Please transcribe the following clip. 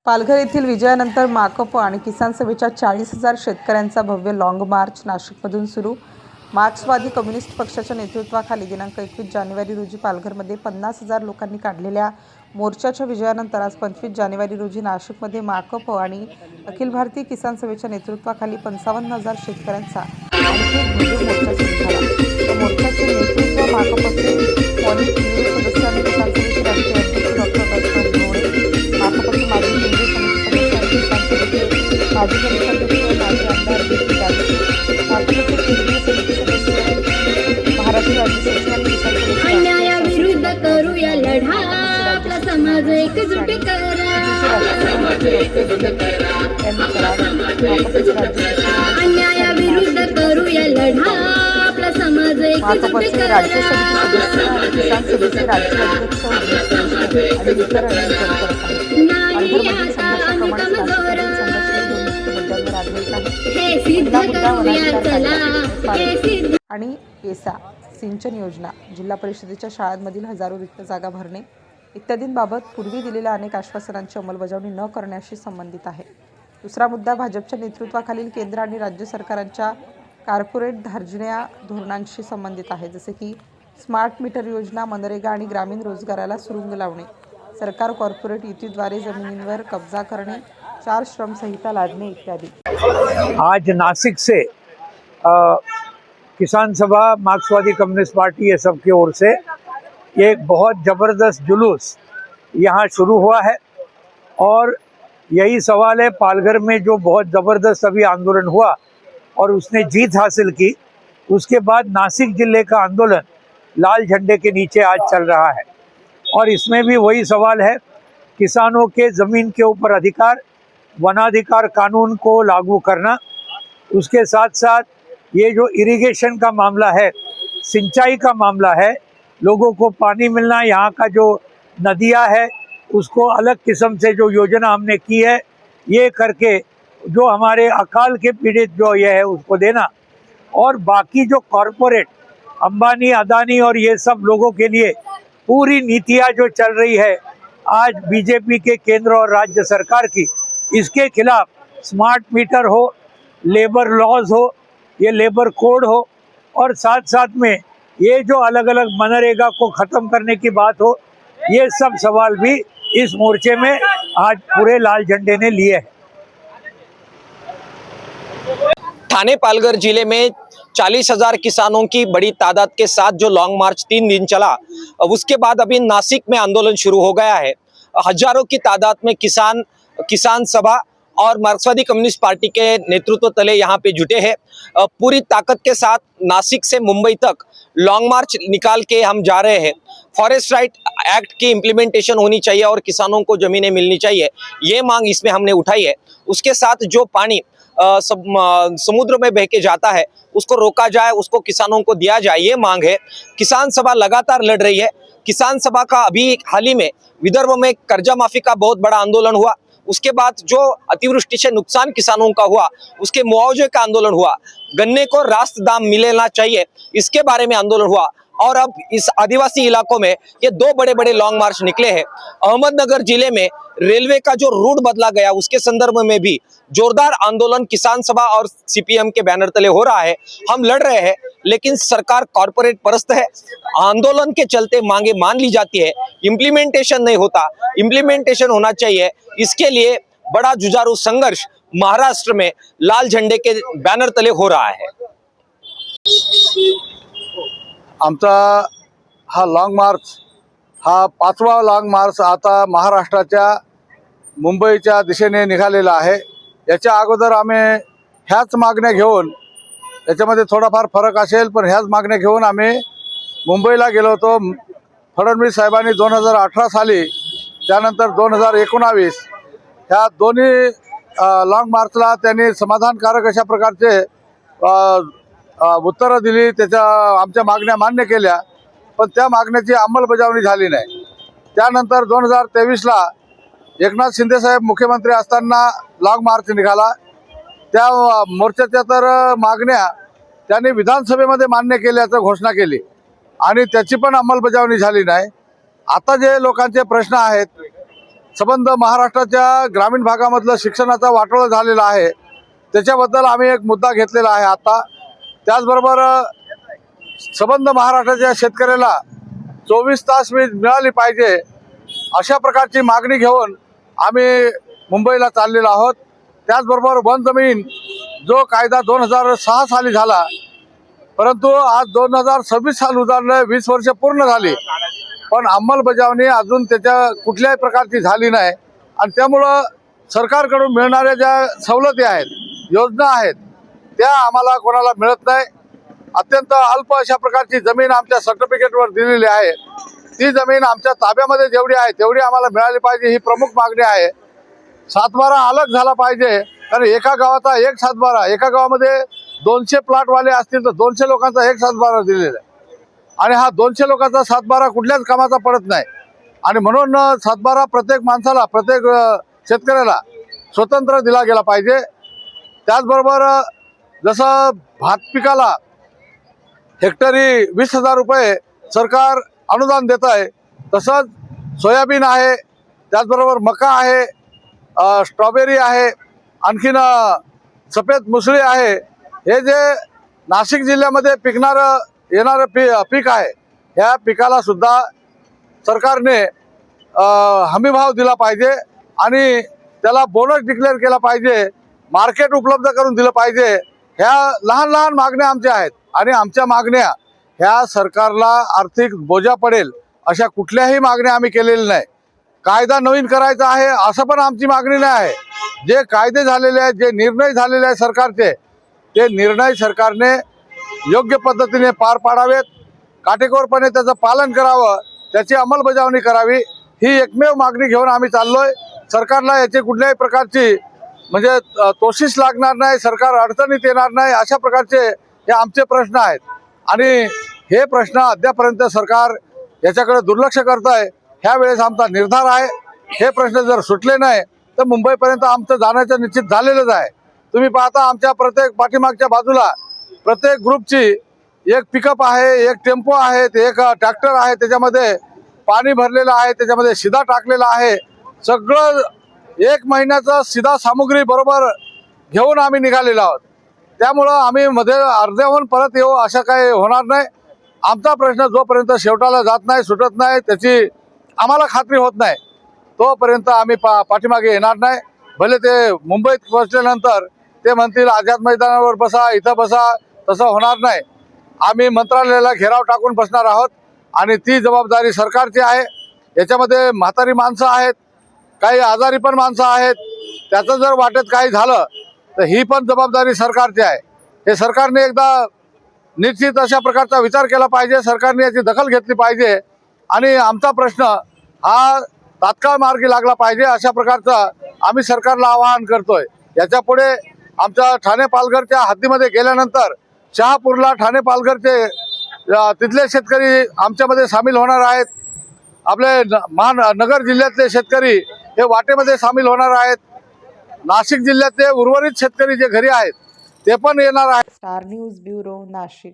पालघर येथील विजयानंतर माकप आणि किसान सभेच्या 40,000 शेतकऱ्यांचा भव्य लाँग मार्च नाशिकमधून सुरू। मार्क्सवादी कम्युनिस्ट पक्षाच्या नेतृत्वाखाली दिनांक 21 जानेवारी रोजी पालघरमध्ये 50,000 लोकांनी काढलेल्या मोर्चाच्या विजयानंतर आज 25 जानेवारी रोजी नाशिकमध्ये माकप आणि अखिल भारतीय किसान सभेच्या नेतृत्वाखाली 55,000 शेतकऱ्यांचा आणखी एक भव्य मोर्चा सुरू झाला। या मोर्चाचे नेतृत्व माकपचे पॉलिट ब्युरो सदस्य आणि किसान सभेचे राष्ट्रीय अध्यक्ष डॉक्टर बजरंग ढोणे, माकपचे माजी केंद्रीय समिती सदस्य आणि किसान सभेचे माजी प्रदेशाध्यक्ष माजी आमदार बीपी गावित, माकपचे केंद्रीय समिती सदस्य महाराष्ट्र राज्य सचिव आणि किसान सभेचे अन्यायाविरुद्ध करूया लढा, आपला समाज एकजूट करा। अन्यायाविरुद्ध करूया लढा, आपला समाज एकजूट माकपचे करा। राज्य समिती सदस्य किसान सभेचे राज्य अध्यक्ष आणि इतर अनेक करत आहेत। पालघरमधील संघर्षाप्रमाणे नाशिकमधील संघर्षही दोन मुख्य मुद्द्यांवर आधारित आहे। हे सिद्ध करूया चला, हे सिद्ध आणि एसा सिंचन योजना, जिल्हा परिषदेच्या शाळांमधील हजारो रिक्त जागा भरणे इत्यादींबाबत पूर्वी दिलेल्या अनेक आश्वासनांची अंमलबजावणी न करण्याशी संबंधित आहे। दुसरा मुद्दा भाजपच्या नेतृत्वाखालील केंद्र आणि राज्य सरकारांच्या कॉर्पोरेट धार्जिण्या धोरणांशी संबंधित आहे, जसे की स्मार्ट मीटर योजना, मनरेगा आणि ग्रामीण रोजगाराला सुरुंग लावणे, सरकार कॉर्पोरेट युतीद्वारे जमिनींवर कब्जा करणे, 4 श्रम संहिता लादणे इत्यादी। आज नासिक से किसान सभा, मार्क्सवादी कम्युनिस्ट पार्टी, ये सब की ओर से एक बहुत ज़बरदस्त जुलूस यहाँ शुरू हुआ है। और यही सवाल है, पालघर में जो बहुत ज़बरदस्त अभी आंदोलन हुआ और उसने जीत हासिल की, उसके बाद नासिक ज़िले का आंदोलन लाल झंडे के नीचे आज चल रहा है। और इसमें भी वही सवाल है, किसानों के ज़मीन के ऊपर अधिकार, वनाधिकार कानून को लागू करना, उसके साथ साथ ये जो इरिगेशन का मामला है, सिंचाई का मामला है, लोगों को पानी मिलना, यहाँ का जो नदियाँ है उसको अलग किस्म से जो योजना हमने की है, ये करके जो हमारे अकाल के पीड़ित जो ये है उसको देना, और बाकी जो कॉरपोरेट अंबानी, अदानी और ये सब लोगों के लिए पूरी नीतियाँ जो चल रही है आज बीजेपी के केंद्र और राज्य सरकार की, इसके खिलाफ स्मार्ट मीटर हो, लेबर लॉज हो, ये लेबर कोड हो, और साथ साथ में ये जो अलग अलग मनरेगा को ख़त्म करने की बात हो, ये सब सवाल भी इस मोर्चे में आज पूरे लाल झंडे ने लिए हैं। थाने पालघर जिले में 40,000 किसानों की बड़ी तादाद के साथ जो लॉन्ग मार्च 3 दिन चला, उसके बाद अभी नासिक में आंदोलन शुरू हो गया है। हजारों की तादाद में किसान सभा और मार्क्सवादी कम्युनिस्ट पार्टी के नेतृत्व तले यहाँ पे जुटे हैं। पूरी ताकत के साथ नासिक से मुंबई तक लॉन्ग मार्च निकाल के हम जा रहे हैं। फॉरेस्ट राइट एक्ट की इम्प्लीमेंटेशन होनी चाहिए और किसानों को ज़मीनें मिलनी चाहिए, ये मांग इसमें हमने उठाई है। उसके साथ जो पानी समुद्र में बह के जाता है उसको रोका जाए, उसको किसानों को दिया जाए, ये मांग है। किसान सभा लगातार लड़ रही है। किसान सभा का अभी हाल ही में विदर्भ में कर्जा माफी का बहुत बड़ा आंदोलन हुआ, उसके बाद जो अतिवृष्टि से नुकसान किसानों का हुआ उसके मुआवजे का आंदोलन हुआ, गन्ने को रास्त दाम मिलना चाहिए, इसके बारे में आंदोलन हुआ। और अब इस आदिवासी इलाकों में ये 2 बड़े बड़े लॉन्ग मार्च निकले हैं। अहमदनगर जिले में रेलवे का जो रूट बदला गया उसके संदर्भ में भी जोरदार आंदोलन किसान सभा और सीपीएम के बैनर तले हो रहा है। हम लड़ रहे हैं, लेकिन सरकार कॉर्पोरेट परस्त है। आंदोलन के चलते मांगे मान ली जाती है, इम्प्लीमेंटेशन नहीं होता। इम्प्लीमेंटेशन होना चाहिए, इसके लिए बड़ा जुझारू संघर्ष महाराष्ट्र में लाल झंडे के बैनर तले हो रहा है। आमचा हा लॉन्ग मार्च हा 5वा लॉन्ग मार्च आता महाराष्ट्राच्या मुंबईच्या दिशेने निघालेला आहे। याच्या अगोदर आम्ही ह्याच मागण्या घेऊन, याच्यामध्ये थोडाफार फरक असेल पण ह्याच मागण्या घेऊन आम्ही मुंबईला गेलो होतो। फडणवीस साहेबांनी 2018 साली, त्यानंतर 2019 ह्या दोन्ही लॉन्ग मार्चला त्यांनी समाधानकारक अशा प्रकारचे उत्तरं दिली, त्याच्या आमच्या मागण्या मान्य केल्या, पण त्या मागण्याची अंमलबजावणी झाली नाही। त्यानंतर 2023ला एकनाथ शिंदे साहेब मुख्यमंत्री असताना लॉन्ग मार्च निघाला। त्या मोर्चाच्या तर मागण्या त्यांनी विधानसभेमध्ये मान्य केल्याचं घोषणा केली आणि त्याची पण अंमलबजावणी झाली नाही। आता जे लोकांचे प्रश्न आहेत संबंध महाराष्ट्राच्या ग्रामीण भागामधलं शिक्षणाचा वाटोळा झालेला आहे, त्याच्याबद्दल आम्ही एक मुद्दा घेतलेला आहे आता. त्याचबरोबर संबंध महाराष्ट्राच्या शेतकऱ्याला 24 तास वीज मिळाली पाहिजे अशा प्रकारची मागणी घेऊन आम्ही मुंबईला चाललेलो आहोत. त्याचबरोबर वन जमीन जो कायदा 2006 साली झाला, परंतु आज 2026 साल उजाडलं, 20 वर्ष पूर्ण झाली, पण अंमलबजावणी अजून त्याच्या कुठल्याही प्रकारची झाली नाही. आणि त्यामुळं सरकारकडून मिळणाऱ्या ज्या सवलती आहेत, योजना आहेत, त्या आम्हाला कोणाला मिळत नाही. अत्यंत अल्प अशा प्रकारची जमीन आमच्या सर्टिफिकेटवर दिलेली आहे. ती जमीन आमच्या ताब्यामध्ये जेवढी आहे तेवढी आम्हाला मिळाली पाहिजे, ही प्रमुख मागणी आहे. 7/12 अलग झाला पाहिजे, कारण एका गावाचा एक 7/12, एका गावामध्ये 200 प्लॉटवाले असतील तर 200 लोकांचा एक 7/12 दिलेला आहे. आणि हा 200 लोकांचा 7/12 कुठल्याच कामाचा पडत नाही. आणि म्हणून 7/12 प्रत्येक माणसाला, प्रत्येक शेतकऱ्याला स्वतंत्र दिला गेला पाहिजे. त्याचबरोबर जसं भात पिकाला हेक्टरी 20,000 रुपये सरकार अनुदान देत आहे, तसंच सोयाबीन आहे, त्याचबरोबर मका आहे, स्ट्रॉबेरी आहे, आणखीन सफेद मुसळी आहे. हे जे नाशिक जिल्ह्यामध्ये येणारं पीक आहे, ह्या पिकाला सुद्धा सरकारने हमीभाव दिला पाहिजे आणि त्याला बोनस डिक्लेअर केला पाहिजे, मार्केट उपलब्ध करून दिलं पाहिजे. ह्या लहान लहान मागण्या आमच्या आहेत आणि आमच्या मागण्या ह्या सरकारला आर्थिक बोजा पडेल अशा कुठल्याही मागण्या आम्ही केलेल्या नाही. कायदा नवीन करायचा आहे असं पण आमची मागणी नाही आहे. जे कायदे झालेले आहेत, जे निर्णय झालेले आहेत सरकारचे, ते निर्णय सरकारने योग्य पद्धतीने पार पाडावेत, काटेकोरपणे त्याचं पालन करावं, त्याची अंमलबजावणी करावी, ही एकमेव मागणी घेऊन आम्ही चाललोय. सरकारला याची कुठल्याही प्रकारची म्हणजे तोशीस लागणार नाही, सरकार अडचणीत येणार नाही, अशा प्रकारचे हे आमचे प्रश्न आहेत. आणि हे प्रश्न अद्यापर्यंत सरकार याच्याकडे दुर्लक्ष करत आहे. ह्या वेळेस आमचा निर्धार आहे, हे प्रश्न जर सुटले नाही तर मुंबईपर्यंत आमचं जाण्याचं निश्चित झालेलंच आहे. तुम्ही पाहता आमच्या प्रत्येक पाठीमागच्या बाजूला प्रत्येक ग्रुपची एक पिकअप आहे, एक टेम्पो आहे, एक ट्रॅक्टर आहे, त्याच्यामध्ये पाणी भरलेलं आहे, त्याच्यामध्ये शिधा टाकलेला आहे. सगळं 1 महिन्याचं शिधा सामुग्री बरोबर घेऊन आम्ही निघालेलो आहोत. त्यामुळं आम्ही मध्ये अर्ध्याहून परत येऊ अशा काही होणार नाही. आमचा प्रश्न जोपर्यंत शेवटाला जात नाही, सुटत नाही, त्याची आम्हाला खात्री होत नाही, तोपर्यंत आम्ही पाठीमागे येणार नाही. भले ते मुंबईत पोहोचल्यानंतर ते म्हणतील आझाद मैदानावर बसा, इथं बसा, तसं होणार नाही. आम्ही मंत्रालयाला घेराव टाकून बसणार आहोत आणि ती जबाबदारी सरकारची आहे. याच्यामध्ये म्हातारी माणसं आहेत, काही आजारी पण माणसं आहेत, त्याचं जर वाटेत काही झालं तर ही पण जबाबदारी सरकारची आहे. हे सरकारने एकदा निश्चित अशा प्रकारचा विचार केला पाहिजे, सरकारने याची दखल घेतली पाहिजे आणि आमचा प्रश्न हा तात्काळ मार्गी लागला पाहिजे, अशा प्रकारचं आम्ही सरकारला आवाहन करतोय. याच्या पुढे आमच्या ठाणे पालघरच्या हद्दीमध्ये गेल्यानंतर शहापूरला ठाणे पालघरचे तिथले शेतकरी आमच्यामध्ये सामील होणार आहेत. आपले नगर जिल्ह्यातले शेतकरी हे वाटेमध्ये सामील होणार आहेत. नाशिक जिल्ह्यातले उर्वरित शेतकरी जे घरी आहेत ते पण येणार आहेत. Star news bureau, Nashik.